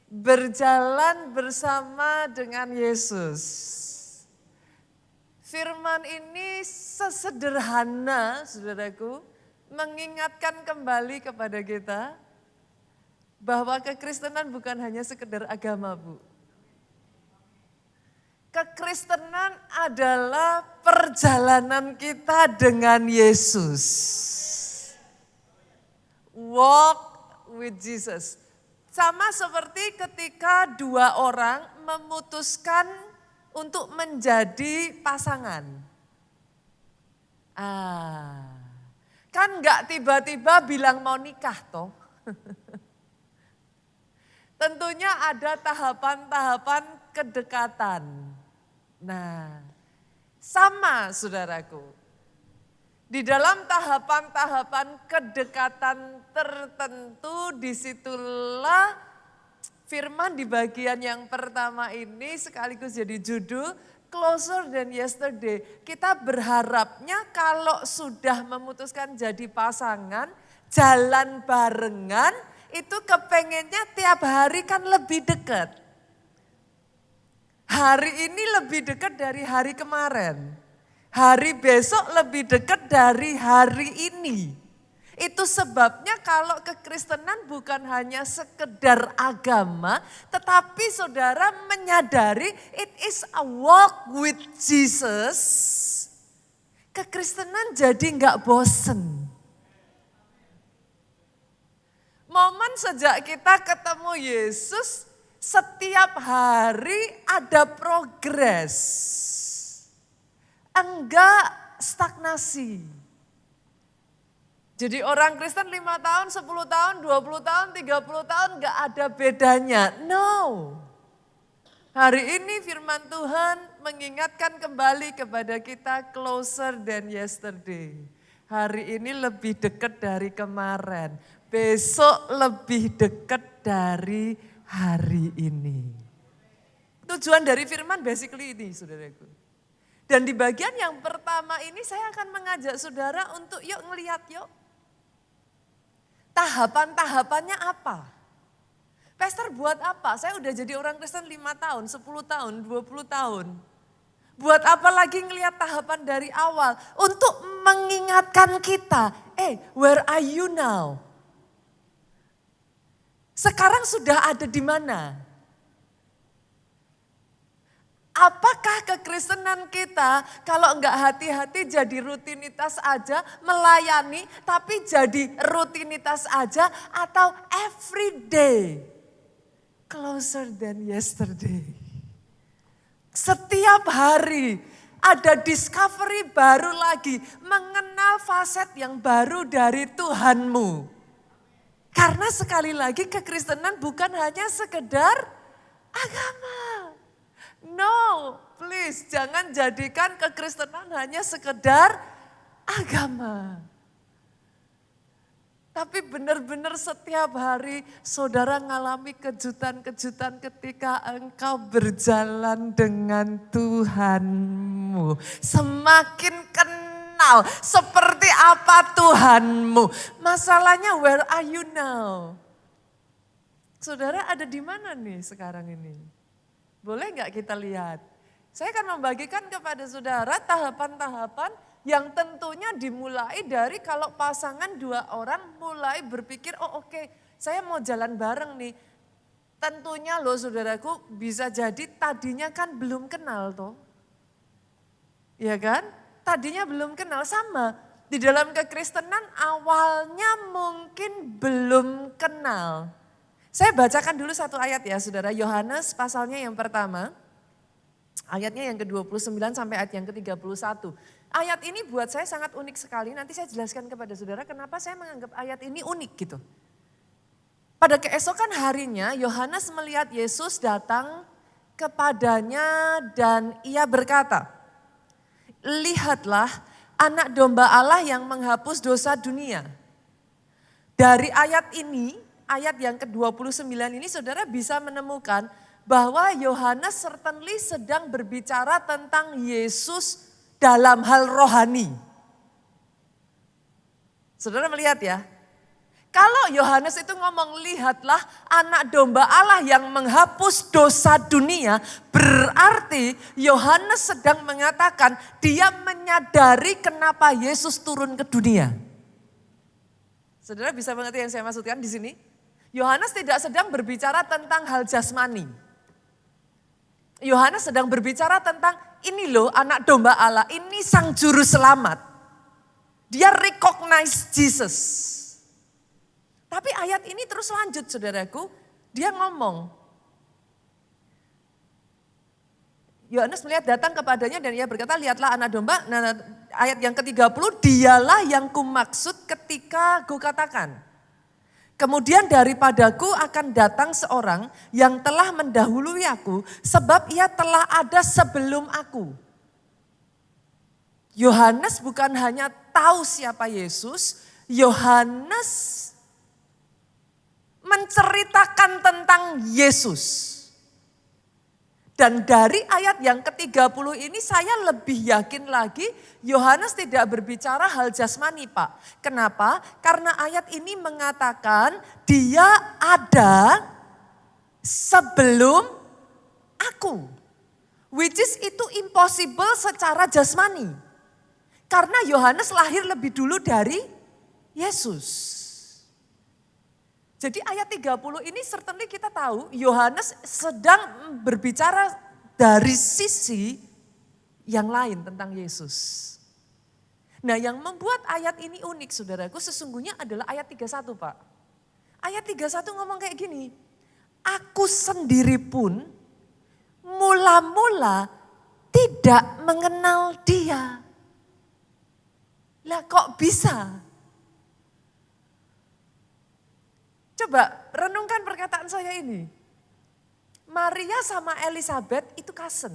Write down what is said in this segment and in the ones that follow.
berjalan bersama dengan Yesus. Firman ini sesederhana, saudaraku, mengingatkan kembali kepada kita bahwa kekristenan bukan hanya sekedar agama, Bu. Kekristenan adalah perjalanan kita dengan Yesus. Walk with Jesus. Sama seperti ketika dua orang memutuskan untuk menjadi pasangan. Kan enggak tiba-tiba bilang mau nikah toh. Tentunya ada tahapan-tahapan kedekatan. Nah, sama saudaraku. Di dalam tahapan-tahapan kedekatan tertentu, disitulah firman di bagian yang pertama ini sekaligus jadi judul Closer Than Yesterday. Kita berharapnya kalau sudah memutuskan jadi pasangan, jalan barengan, itu kepengennya tiap hari kan lebih dekat. Hari ini lebih dekat dari hari kemarin. Hari besok lebih dekat dari hari ini. Itu sebabnya kalau kekristenan bukan hanya sekedar agama, tetapi saudara menyadari it is a walk with Jesus. Kekristenan jadi enggak bosen. Momen sejak kita ketemu Yesus, setiap hari ada progres. Enggak stagnasi. Jadi orang Kristen 5 tahun, 10 tahun, 20 tahun, 30 tahun enggak ada bedanya. No. Hari ini firman Tuhan mengingatkan kembali kepada kita closer than yesterday. Hari ini lebih dekat dari kemarin. Besok lebih dekat dari hari ini. Tujuan dari firman basically ini, saudaraku. Dan di bagian yang pertama ini saya akan mengajak saudara untuk yuk ngelihat yuk. Tahapan-tahapannya apa? Pastor buat apa? Saya udah jadi orang Kristen 5 tahun, 10 tahun, 20 tahun. Buat apa lagi ngelihat tahapan dari awal? Untuk mengingatkan kita, where are you now? Sekarang sudah ada di mana? Apakah kekristenan kita kalau enggak hati-hati jadi rutinitas aja, melayani tapi jadi rutinitas aja atau every day closer than yesterday. Setiap hari ada discovery baru lagi, mengenal faset yang baru dari Tuhanmu. Karena sekali lagi kekristenan bukan hanya sekedar agama. No, please jangan jadikan kekristenan hanya sekedar agama. Tapi benar-benar setiap hari saudara ngalami kejutan-kejutan ketika engkau berjalan dengan Tuhanmu. Semakin kenal seperti apa Tuhanmu. Masalahnya where are you now? Saudara ada di mana nih sekarang ini? Boleh nggak kita lihat? Saya akan membagikan kepada saudara tahapan-tahapan yang tentunya dimulai dari kalau pasangan dua orang mulai berpikir, oh oke, saya mau jalan bareng nih. Tentunya loh saudaraku bisa jadi tadinya kan belum kenal toh. Iya kan? Tadinya belum kenal sama. Di dalam kekristenan awalnya mungkin belum kenal. Saya bacakan dulu satu ayat ya saudara, Yohanes pasalnya yang pertama, ayatnya yang ke-29 sampai ayat yang ke-31. Ayat ini buat saya sangat unik sekali, nanti saya jelaskan kepada saudara kenapa saya menganggap ayat ini unik gitu. Pada keesokan harinya Yohanes melihat Yesus datang kepadanya dan ia berkata, lihatlah anak domba Allah yang menghapus dosa dunia. Dari ayat ini, ayat yang ke-29 ini saudara bisa menemukan bahwa Yohanes certainly sedang berbicara tentang Yesus dalam hal rohani. Saudara melihat ya, Kalau Yohanes itu ngomong, lihatlah anak domba Allah yang menghapus dosa dunia, berarti Yohanes sedang mengatakan dia menyadari kenapa Yesus turun ke dunia. Saudara bisa mengerti yang saya maksudkan di sini? Yohanes tidak sedang berbicara tentang hal jasmani. Yohanes sedang berbicara tentang ini loh anak domba Allah, ini sang juru selamat. Dia recognize Jesus. Tapi ayat ini terus lanjut saudaraku, dia ngomong. Yohanes melihat datang kepadanya dan ia berkata, lihatlah anak domba. Nah, ayat yang ke-30, dialah yang kumaksud ketika kukatakan. Kemudian daripadaku akan datang seorang yang telah mendahului aku, sebab ia telah ada sebelum aku. Yohanes bukan hanya tahu siapa Yesus, Yohanes menceritakan tentang Yesus. Dan dari ayat yang ke-30 ini saya lebih yakin lagi Yohanes tidak berbicara hal jasmani Pak. Kenapa? Karena ayat ini mengatakan dia ada sebelum aku. Which is itu impossible secara jasmani. Karena Yohanes lahir lebih dulu dari Yesus. Jadi ayat 30 ini certainly kita tahu Yohanes sedang berbicara dari sisi yang lain tentang Yesus. Nah yang membuat ayat ini unik saudaraku sesungguhnya adalah ayat 31 Pak. Ayat 31 ngomong kayak gini, aku sendiri pun mula-mula tidak mengenal dia. Lah kok bisa? Coba renungkan perkataan saya ini. Maria sama Elizabeth itu cousin.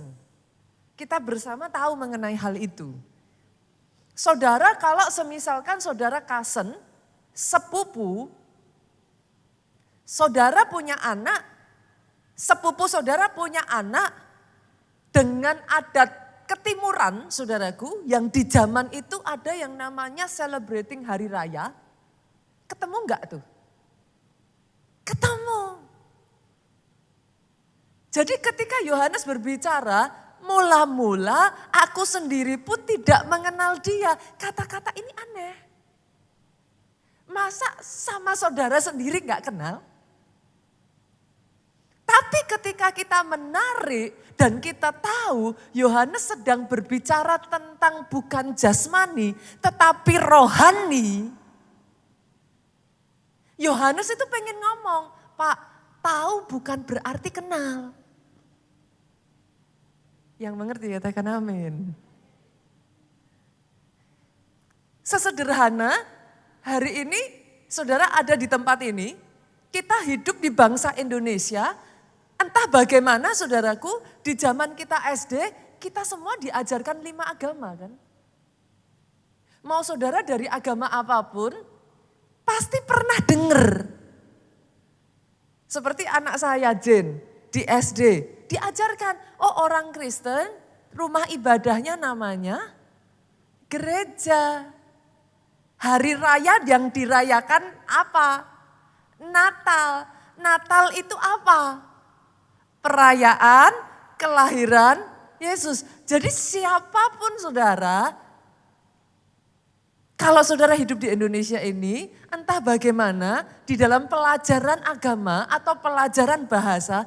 Kita bersama tahu mengenai hal itu. Saudara kalau semisalkan saudara cousin, sepupu, saudara punya anak, sepupu saudara punya anak dengan adat ketimuran saudaraku yang di zaman itu ada yang namanya celebrating hari raya. Ketemu enggak tuh? Ketemu. Jadi ketika Yohanes berbicara, mula-mula aku sendiri pun tidak mengenal dia. Kata-kata ini aneh. Masa sama saudara sendiri gak kenal? Tapi ketika kita menarik dan kita tahu Yohanes sedang berbicara tentang bukan jasmani tetapi rohani. Yohanes itu pengen ngomong, Pak, tahu bukan berarti kenal. Yang mengerti katakan amin. Sesederhana hari ini saudara ada di tempat ini, kita hidup di bangsa Indonesia, entah bagaimana saudaraku di zaman kita SD, kita semua diajarkan 5 agama kan. Mau saudara dari agama apapun, pasti pernah dengar. Seperti anak saya Jen di SD diajarkan, oh orang Kristen rumah ibadahnya namanya gereja. Hari raya yang dirayakan apa? Natal. Natal itu apa? Perayaan kelahiran Yesus. Jadi siapapun saudara, kalau saudara hidup di Indonesia ini, entah bagaimana di dalam pelajaran agama atau pelajaran bahasa,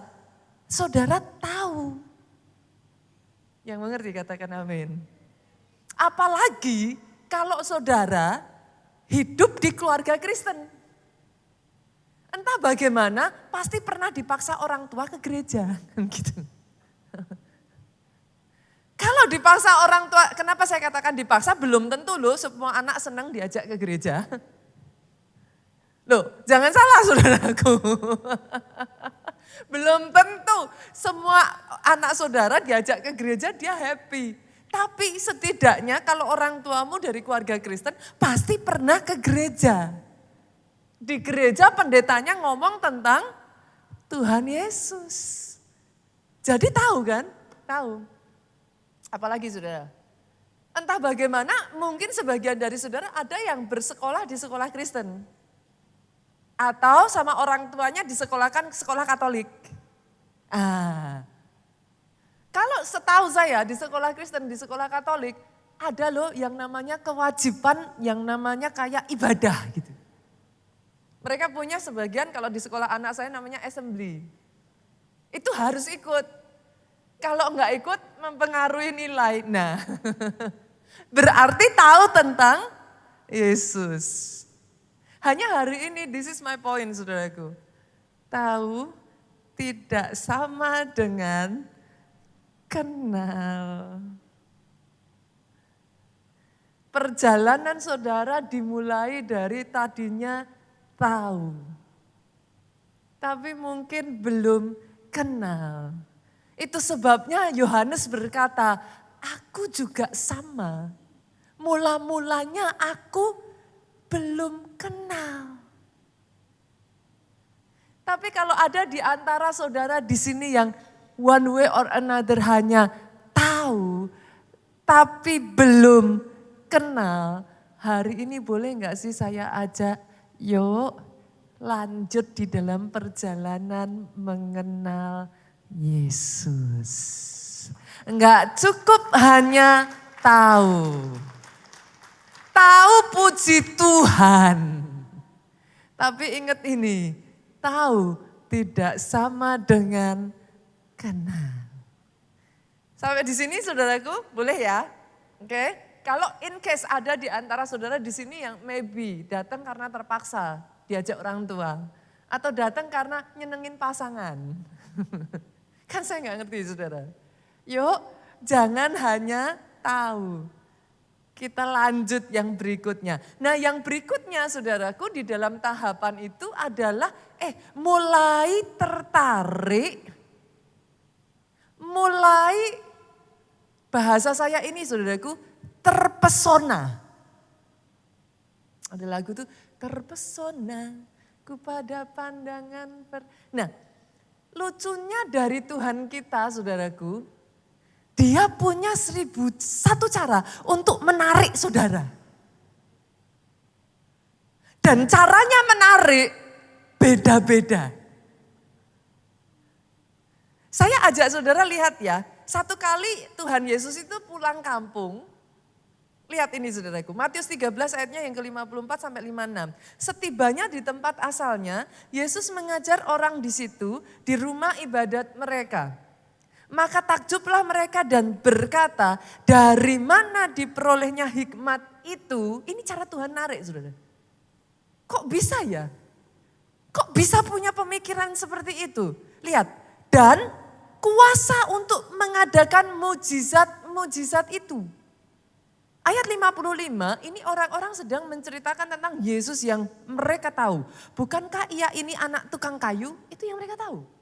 saudara tahu. Yang mengerti katakan amin. Apalagi kalau saudara hidup di keluarga Kristen. Entah bagaimana, pasti pernah dipaksa orang tua ke gereja. Gitu. Kalau dipaksa orang tua, kenapa saya katakan dipaksa? Belum tentu loh semua anak senang diajak ke gereja. Loh, jangan salah saudaraku. Belum tentu semua anak saudara diajak ke gereja dia happy. Tapi setidaknya kalau orang tuamu dari keluarga Kristen pasti pernah ke gereja. Di gereja pendetanya ngomong tentang Tuhan Yesus. Jadi tahu kan? Tahu. Apalagi saudara, entah bagaimana mungkin sebagian dari saudara ada yang bersekolah di sekolah Kristen. Atau sama orang tuanya disekolahkan ke sekolah Katolik. Kalau setahu saya di sekolah Kristen, di sekolah Katolik, ada loh yang namanya kewajiban, yang namanya kayak ibadah gitu. Mereka punya sebagian kalau di sekolah anak saya namanya assembly. Itu harus ikut. Kalau enggak ikut mempengaruhi nilai. Nah, berarti tahu tentang Yesus. Hanya hari ini, this is my point saudaraku. Tahu tidak sama dengan kenal. Perjalanan saudara dimulai dari tadinya tahu. Tapi mungkin belum kenal. Itu sebabnya Yohanes berkata, aku juga sama. Mula-mulanya aku belum kenal. Tapi kalau ada di antara saudara di sini yang one way or another hanya tahu, tapi belum kenal, hari ini boleh enggak sih saya ajak, yuk lanjut di dalam perjalanan mengenal Yesus. Enggak cukup hanya tahu. Tahu puji Tuhan. Tapi ingat ini, tahu tidak sama dengan kenal. Sampai di sini saudaraku, boleh ya? Oke. Kalau in case ada di antara saudara di sini yang maybe datang karena terpaksa diajak orang tua. Atau datang karena nyenengin pasangan. Kan saya nggak ngerti saudara. Yuk jangan hanya tahu. Kita lanjut yang berikutnya. Nah yang berikutnya saudaraku di dalam tahapan itu adalah mulai tertarik. Mulai bahasa saya ini saudaraku terpesona. Ada lagu tuh terpesona kepada pandangan. Nah lucunya dari Tuhan kita saudaraku. Dia punya 1001 cara untuk menarik saudara. Dan caranya menarik beda-beda. Saya ajak saudara lihat ya, satu kali Tuhan Yesus itu pulang kampung. Lihat ini saudaraku, Matius 13 ayatnya yang ke-54 sampai 56. Setibanya di tempat asalnya, Yesus mengajar orang di situ, di rumah ibadat mereka. Maka takjublah mereka dan berkata, dari mana diperolehnya hikmat itu? Ini cara Tuhan narik saudara. Kok bisa ya? Kok bisa punya pemikiran seperti itu? Lihat, dan kuasa untuk mengadakan mujizat-mujizat itu. Ayat 55 ini orang-orang sedang menceritakan tentang Yesus yang mereka tahu. Bukankah ia ini anak tukang kayu? Itu yang mereka tahu.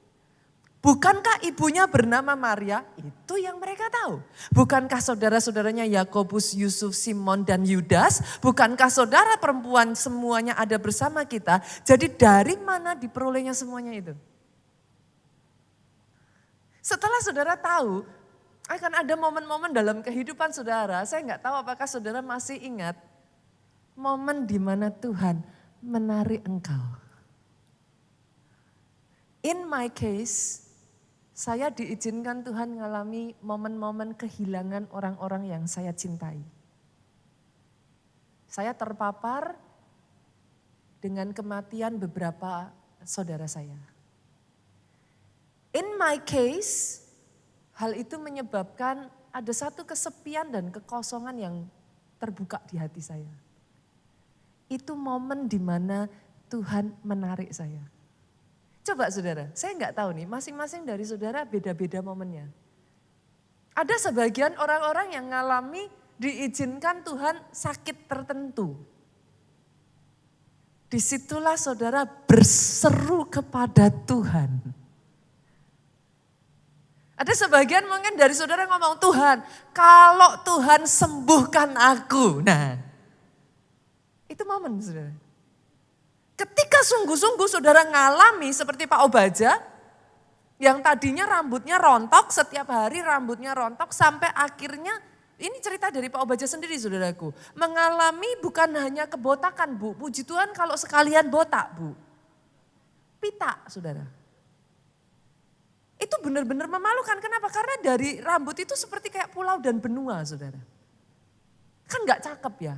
Bukankah ibunya bernama Maria? Itu yang mereka tahu. Bukankah saudara-saudaranya Yakobus, Yusuf, Simon, dan Yudas? Bukankah saudara perempuan semuanya ada bersama kita? Jadi dari mana diperolehnya semuanya itu? Setelah saudara tahu, akan ada momen-momen dalam kehidupan saudara. Saya nggak tahu apakah saudara masih ingat momen di mana Tuhan menarik engkau. In my case, saya diizinkan Tuhan mengalami momen-momen kehilangan orang-orang yang saya cintai. Saya terpapar dengan kematian beberapa saudara saya. In my case, hal itu menyebabkan ada satu kesepian dan kekosongan yang terbuka di hati saya. Itu momen di mana Tuhan menarik saya. Coba saudara, saya nggak tahu nih, masing-masing dari saudara beda-beda momennya. Ada sebagian orang-orang yang ngalami diizinkan Tuhan sakit tertentu. Disitulah saudara berseru kepada Tuhan. Ada sebagian mungkin dari saudara ngomong, Tuhan kalau Tuhan sembuhkan aku. Nah itu momen saudara. Ketika sungguh-sungguh saudara ngalami seperti Pak Obaja, yang tadinya rambutnya rontok, setiap hari rambutnya rontok sampai akhirnya, ini cerita dari Pak Obaja sendiri saudaraku. Mengalami bukan hanya kebotakan Bu, puji Tuhan kalau sekalian botak Bu. pita, saudara. Itu benar-benar memalukan. Kenapa? Karena dari rambut itu seperti kayak pulau dan benua, saudara. Kan gak cakep ya.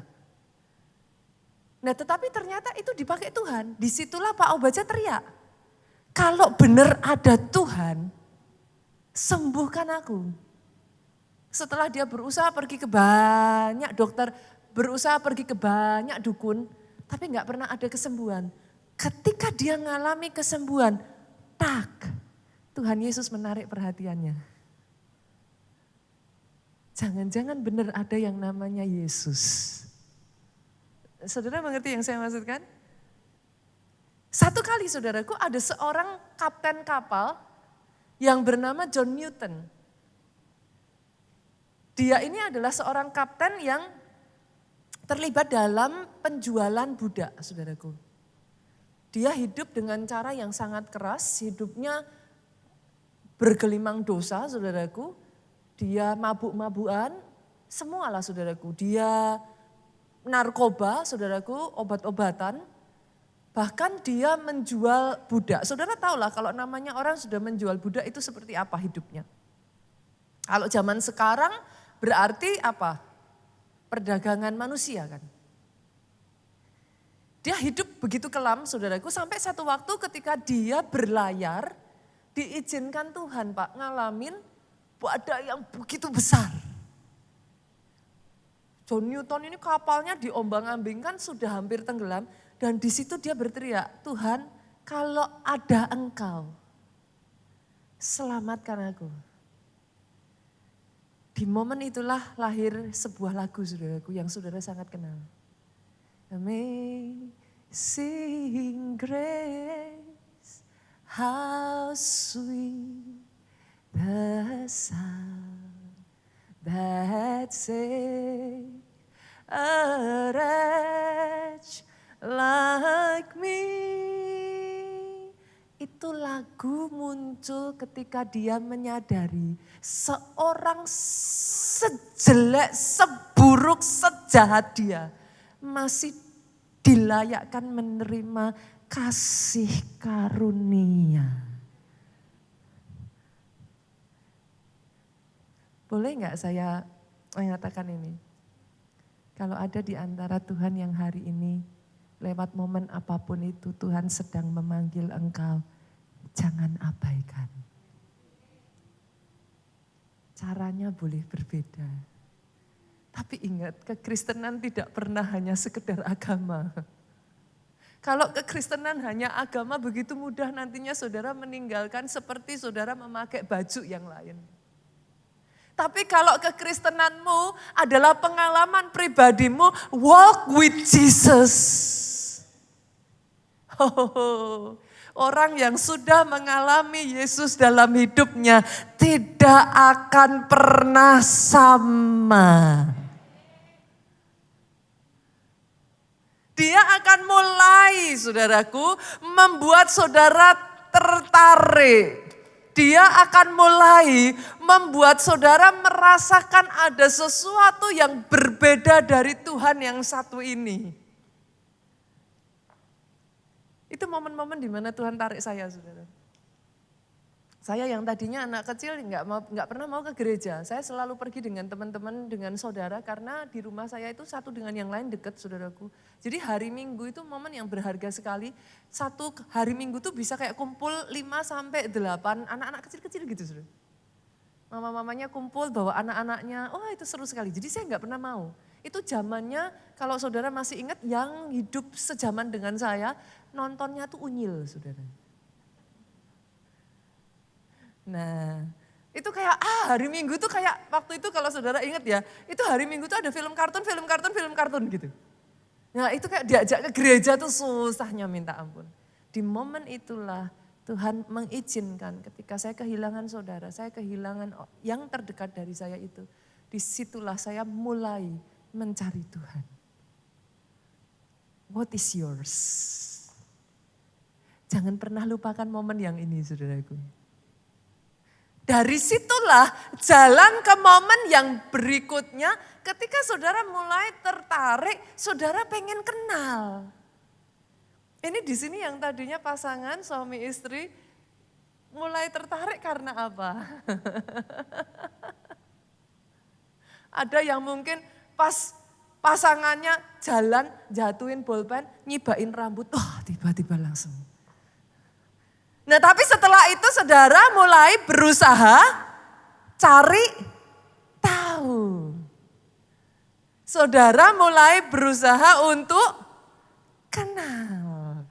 Nah tetapi ternyata itu dipakai Tuhan. Disitulah Pak Obaja teriak. Kalau benar ada Tuhan, sembuhkan aku. Setelah dia berusaha pergi ke banyak dokter, berusaha pergi ke banyak dukun, tapi gak pernah ada kesembuhan. Ketika dia ngalami kesembuhan, tak, Tuhan Yesus menarik perhatiannya. Jangan-jangan benar ada yang namanya Yesus. Saudara mengerti yang saya maksudkan? Satu kali saudaraku ada seorang kapten kapal yang bernama John Newton. Dia ini adalah seorang kapten yang terlibat dalam penjualan budak, saudaraku. Dia hidup dengan cara yang sangat keras, hidupnya bergelimang dosa, saudaraku. Dia mabuk-mabukan, semualah saudaraku. Dia narkoba, saudaraku, obat-obatan. Bahkan dia menjual budak. Saudara tahulah kalau namanya orang sudah menjual budak itu seperti apa hidupnya. Kalau zaman sekarang berarti apa? Perdagangan manusia kan. Dia hidup begitu kelam saudaraku sampai satu waktu ketika dia berlayar diizinkan Tuhan Pak ngalamin badai yang begitu besar. John Newton ini kapalnya diombang-ambingkan sudah hampir tenggelam dan di situ dia berteriak, Tuhan kalau ada Engkau selamatkan aku. Di momen itulah lahir sebuah lagu saudaraku yang saudara sangat kenal. Amazing grace, how sweet the sound that saved a wretch like me. Itu lagu muncul ketika dia menyadari seorang sejelek, seburuk, sejahat dia masih dilayakkan menerima kasih karunia. Boleh nggak saya mengatakan ini? Kalau ada di antara Tuhan yang hari ini, lewat momen apapun itu Tuhan sedang memanggil engkau, jangan abaikan. Caranya boleh berbeda. Tapi ingat, kekristenan tidak pernah hanya sekedar agama. Kalau kekristenan hanya agama begitu mudah nantinya saudara meninggalkan seperti saudara memakai baju yang lain. Tapi kalau kekristenanmu adalah pengalaman pribadimu, walk with Jesus. Orang yang sudah mengalami Yesus dalam hidupnya tidak akan pernah sama. Dia akan mulai, saudaraku, membuat saudara tertarik. Dia akan mulai membuat saudara merasakan ada sesuatu yang berbeda dari Tuhan yang satu ini. Itu momen-momen di mana Tuhan tarik saya, saudara. Saya yang tadinya anak kecil nggak pernah mau ke gereja. Saya selalu pergi dengan teman-teman, dengan saudara karena di rumah saya itu satu dengan yang lain dekat, saudaraku. Jadi hari Minggu itu momen yang berharga sekali. Satu hari Minggu tuh bisa kayak kumpul 5-8 anak-anak kecil-kecil gitu, saudara. Mama-mamanya kumpul bawa anak-anaknya, oh itu seru sekali. Jadi saya nggak pernah mau. Itu zamannya kalau saudara masih ingat yang hidup sejaman dengan saya, nontonnya tuh Unyil, saudara. Nah, itu kayak hari Minggu tuh kayak waktu itu kalau saudara ingat ya, itu hari Minggu tuh ada film kartun gitu. Nah itu kayak diajak ke gereja tuh susahnya minta ampun. Di momen itulah Tuhan mengizinkan ketika saya kehilangan saudara, saya kehilangan yang terdekat dari saya itu. Disitulah saya mulai mencari Tuhan. What is yours? Jangan pernah lupakan momen yang ini, saudaraku. Dari situlah jalan ke momen yang berikutnya ketika saudara mulai tertarik, saudara pengen kenal. Ini di sini yang tadinya pasangan suami istri mulai tertarik karena apa? Ada yang mungkin pas pasangannya jalan jatuhin bolpen, nyibain rambut, tiba-tiba langsung. Nah tapi setelah itu saudara mulai berusaha cari tahu. Saudara mulai berusaha untuk kenal.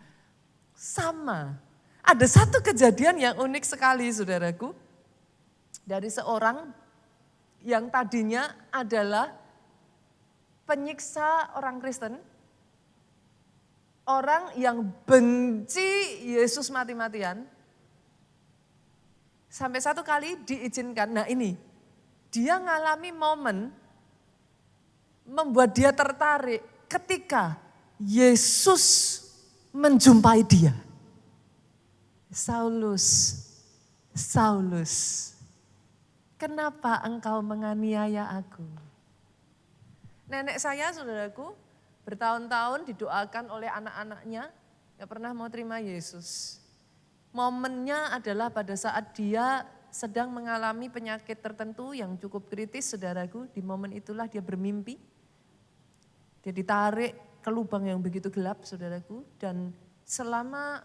Sama. Ada satu kejadian yang unik sekali saudaraku. Dari seorang yang tadinya adalah penyiksa orang Kristen. Orang yang benci Yesus mati-matian. Sampai satu kali diizinkan. Nah ini, dia ngalami momen membuat dia tertarik ketika Yesus menjumpai dia. Saulus, Saulus, kenapa engkau menganiaya aku? Nenek saya, saudaraku, bertahun-tahun didoakan oleh anak-anaknya, gak pernah mau terima Yesus. Momennya adalah pada saat dia sedang mengalami penyakit tertentu yang cukup kritis, saudaraku. Di momen itulah dia bermimpi. Dia ditarik ke lubang yang begitu gelap, saudaraku. Dan selama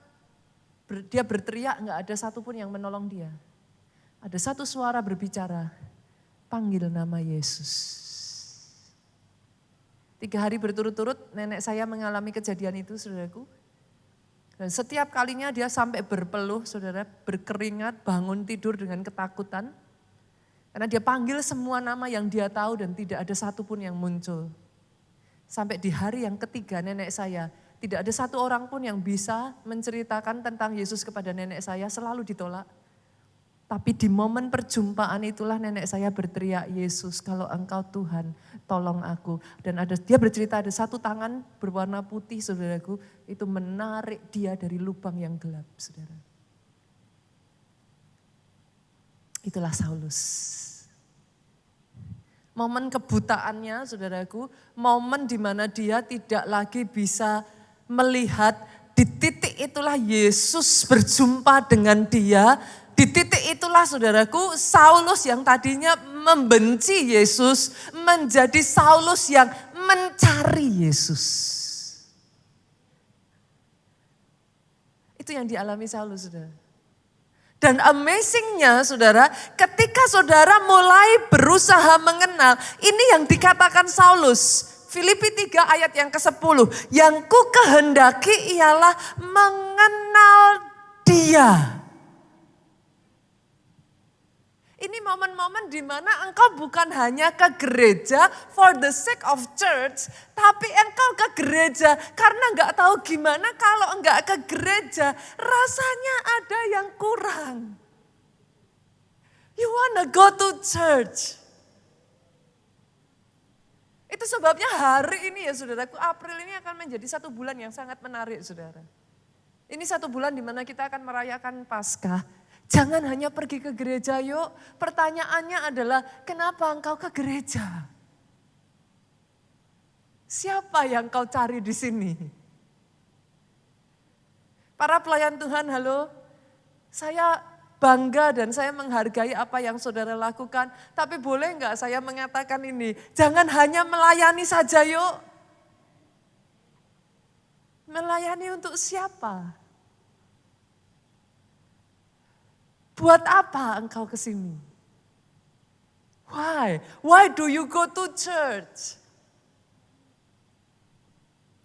dia berteriak, gak ada satupun yang menolong dia. Ada satu suara berbicara, panggil nama Yesus. 3 hari berturut-turut nenek saya mengalami kejadian itu, saudaraku. Dan setiap kalinya dia sampai berpeluh, saudara, berkeringat, bangun tidur dengan ketakutan. Karena dia panggil semua nama yang dia tahu dan tidak ada satupun yang muncul. Sampai di hari yang ketiga nenek saya, tidak ada satu orang pun yang bisa menceritakan tentang Yesus kepada nenek saya, selalu ditolak. Tapi di momen perjumpaan itulah nenek saya berteriak, Yesus kalau engkau Tuhan tolong aku. Dan dia bercerita ada satu tangan berwarna putih saudaraku, itu menarik dia dari lubang yang gelap saudara. Itulah Saulus. Momen kebutaannya saudaraku, momen di mana dia tidak lagi bisa melihat, di titik itulah Yesus berjumpa dengan dia. Di titik itulah saudaraku, Saulus yang tadinya membenci Yesus menjadi Saulus yang mencari Yesus. Itu yang dialami Saulus, saudara. Dan amazingnya saudara, ketika saudara mulai berusaha mengenal, ini yang dikatakan Saulus. Filipi 3 ayat yang ke-10, yang ku kehendaki ialah mengenal dia. Ini momen-momen di mana engkau bukan hanya ke gereja for the sake of church, tapi engkau ke gereja karena enggak tahu gimana kalau enggak ke gereja, rasanya ada yang kurang. You wanna go to church. Itu sebabnya hari ini ya saudaraku, April ini akan menjadi satu bulan yang sangat menarik saudara. Ini satu bulan di mana kita akan merayakan Paskah. Jangan hanya pergi ke gereja yuk. Pertanyaannya adalah kenapa engkau ke gereja? Siapa yang kau cari di sini? Para pelayan Tuhan, halo. Saya bangga dan saya menghargai apa yang saudara lakukan. Tapi boleh enggak saya mengatakan ini? Jangan hanya melayani saja yuk. Melayani untuk siapa? Buat apa engkau ke sini? Why? Why do you go to church?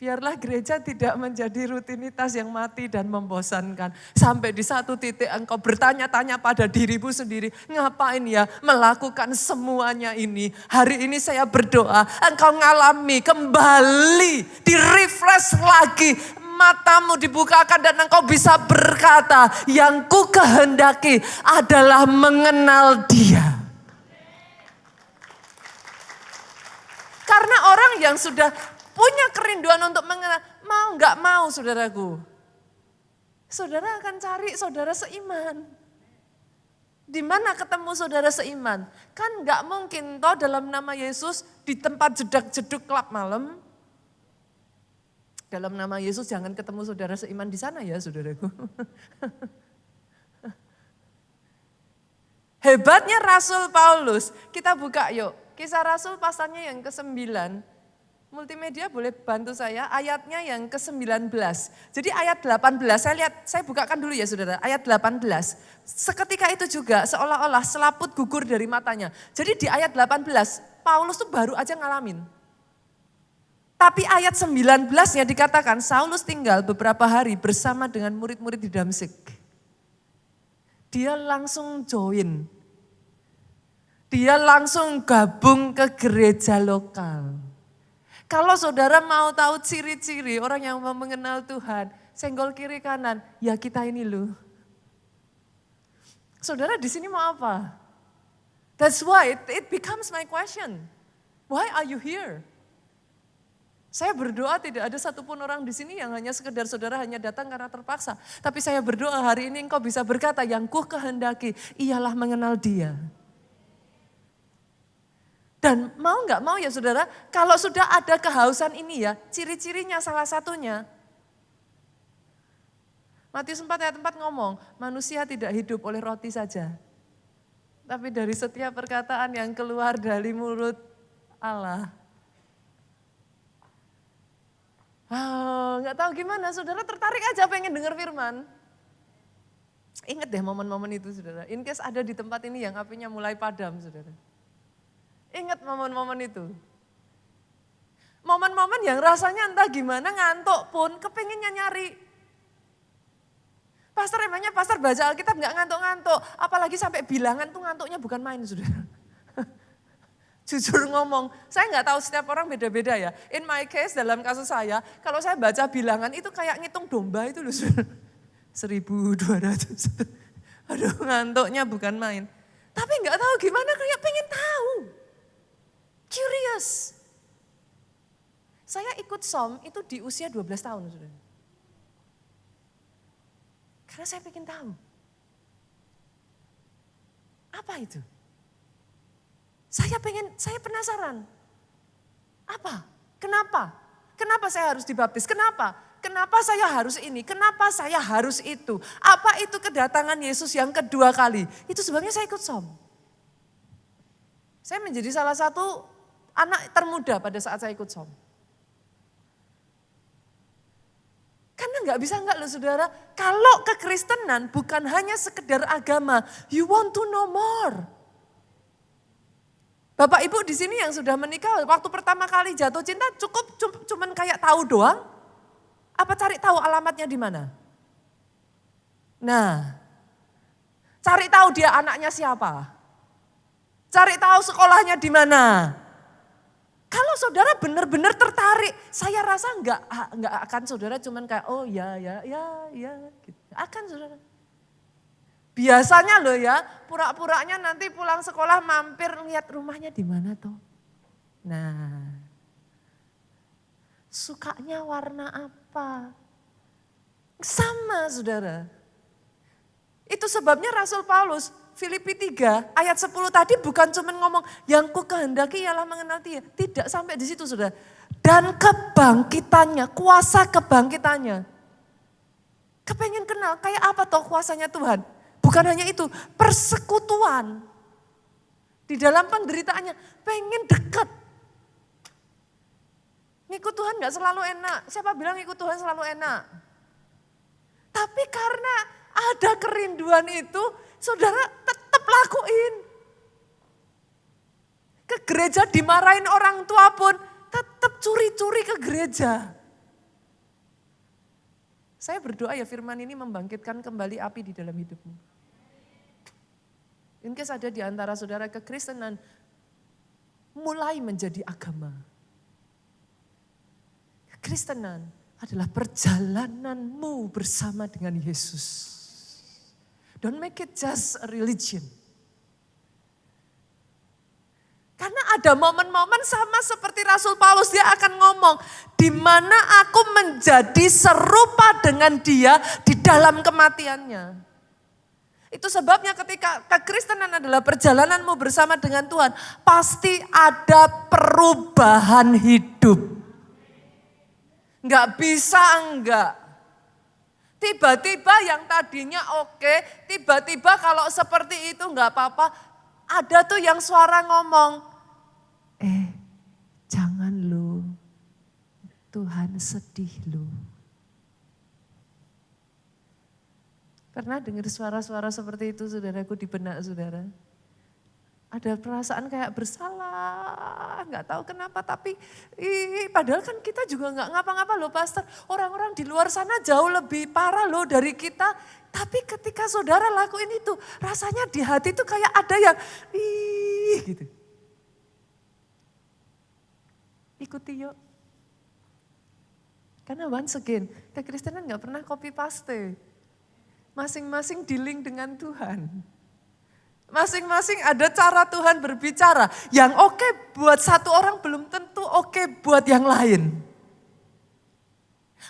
Biarlah gereja tidak menjadi rutinitas yang mati dan membosankan. Sampai di satu titik engkau bertanya-tanya pada dirimu sendiri, ngapain ya melakukan semuanya ini? Hari ini saya berdoa, engkau ngalami kembali, di-refresh lagi, matamu dibukakan dan engkau bisa berkata, yang ku kehendaki adalah mengenal dia. Karena orang yang sudah punya kerinduan untuk mengenal, mau gak mau saudaraku. Saudara akan cari saudara seiman. Di mana ketemu saudara seiman? Kan gak mungkin toh dalam nama Yesus di tempat jedak-jeduk klub malam. Dalam nama Yesus jangan ketemu saudara seiman di sana ya saudaraku. Hebatnya Rasul Paulus, kita buka yuk. Kisah Rasul pasalnya yang ke-9. Multimedia boleh bantu saya, ayatnya yang ke-19. Jadi ayat 18, saya bukakan dulu ya saudara, ayat 18. Seketika itu juga seolah-olah selaput gugur dari matanya. Jadi di ayat 18, Paulus tuh baru aja ngalamin. Tapi ayat 19-nya dikatakan, Saulus tinggal beberapa hari bersama dengan murid-murid di Damsyik. Dia langsung join. Dia langsung gabung ke gereja lokal. Kalau saudara mau tahu ciri-ciri orang yang mau mengenal Tuhan, senggol kiri kanan, ya kita ini loh. Saudara di sini mau apa? That's why it becomes my question. Why are you here? Saya berdoa tidak ada satupun orang di sini yang hanya sekedar saudara hanya datang karena terpaksa. Tapi saya berdoa hari ini engkau bisa berkata, yang ku kehendaki ialah mengenal Dia. Dan mau nggak mau ya saudara, kalau sudah ada kehausan ini ya, ciri-cirinya salah satunya. Matius 4 ayat 4 ngomong, manusia tidak hidup oleh roti saja. Tapi dari setiap perkataan yang keluar dari mulut Allah. Nggak tahu gimana, saudara tertarik aja pengen dengar firman. Ingat deh momen-momen itu saudara, in case ada di tempat ini yang apinya mulai padam saudara. Ingat momen-momen itu. Momen-momen yang rasanya entah gimana ngantuk pun kepengennya nyari. Pastor emangnya pastor baca Alkitab gak ngantuk-ngantuk. Apalagi sampai bilangan tuh ngantuknya bukan main saudara. Jujur ngomong, saya gak tahu setiap orang beda-beda ya. In my case dalam kasus saya, kalau saya baca bilangan itu kayak ngitung domba itu loh saudara. 1.200. Aduh ngantuknya bukan main. Tapi gak tahu gimana kayak pengen tahu. Curious. Saya ikut SOM itu di usia 12 tahun. Saudara. Karena saya pengen tahu. Apa itu? Saya penasaran. Apa? Kenapa? Kenapa saya harus dibaptis? Kenapa? Kenapa saya harus ini? Kenapa saya harus itu? Apa itu kedatangan Yesus yang kedua kali? Itu sebabnya saya ikut SOM. Saya menjadi salah satu anak termuda pada saat saya ikut SOM. Karena nggak bisa nggak loh saudara, kalau kekristenan bukan hanya sekedar agama, you want to know more. Bapak Ibu di sini yang sudah menikah, waktu pertama kali jatuh cinta cuman kayak tahu doang? Apa cari tahu alamatnya di mana? Nah, cari tahu dia anaknya siapa? Cari tahu sekolahnya di mana? Kalau saudara benar-benar tertarik, saya rasa enggak akan saudara cuman kayak oh ya gitu. Akan saudara. Biasanya loh ya, pura-puranya nanti pulang sekolah mampir lihat rumahnya di mana toh. Nah, sukanya warna apa? Sama saudara. Itu sebabnya Rasul Paulus Filipi 3 ayat 10 tadi bukan cuma ngomong yang ku kehendaki ialah mengenal Dia. Tidak sampai di situ saudara. Dan kebangkitannya, kuasa kebangkitannya. Kepengen kenal kayak apa toh kuasanya Tuhan. Bukan hanya itu, persekutuan. Di dalam penderitaannya, pengen dekat. Ngikut Tuhan gak selalu enak. Siapa bilang ngikut Tuhan selalu enak? Tapi karena ada kerinduan itu, saudara tetap lakuin. Ke gereja dimarahin orang tua pun tetap curi-curi ke gereja. Saya berdoa ya firman ini membangkitkan kembali api di dalam hidupmu. In case ada di antara saudara kekristenan mulai menjadi agama. Kekristenan adalah perjalananmu bersama dengan Yesus. Don't make it just a religion. Karena ada momen-momen sama seperti Rasul Paulus, dia akan ngomong, di mana aku menjadi serupa dengan Dia di dalam kematiannya. Itu sebabnya ketika kekristenan adalah perjalananmu bersama dengan Tuhan, pasti ada perubahan hidup. Nggak bisa enggak. Tiba-tiba yang tadinya oke, tiba-tiba kalau seperti itu nggak apa-apa. Ada tuh yang suara ngomong, jangan lu, Tuhan sedih lu. Pernah dengar suara-suara seperti itu saudaraku di benak saudara? Ada perasaan kayak bersalah, nggak tahu kenapa, tapi padahal kan kita juga nggak ngapa-ngapa loh pastor. Orang-orang di luar sana jauh lebih parah loh dari kita. Tapi ketika saudara lakuin itu, rasanya di hati itu kayak ada yang gitu. Ikuti yuk. Karena once again, kekristenan nggak pernah copy paste. Masing-masing dealing dengan Tuhan. Masing-masing ada cara Tuhan berbicara. Yang oke buat satu orang belum tentu oke buat yang lain.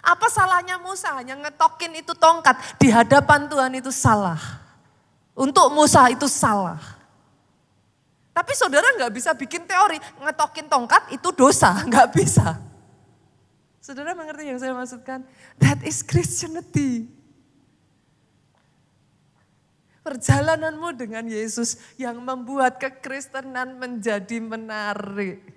Apa salahnya Musa hanya ngetokin itu tongkat di hadapan Tuhan itu salah. Untuk Musa itu salah. Tapi saudara nggak bisa bikin teori ngetokin tongkat itu dosa, nggak bisa. Saudara mengerti yang saya maksudkan? That is Christianity. Perjalananmu dengan Yesus yang membuat kekristenan menjadi menarik.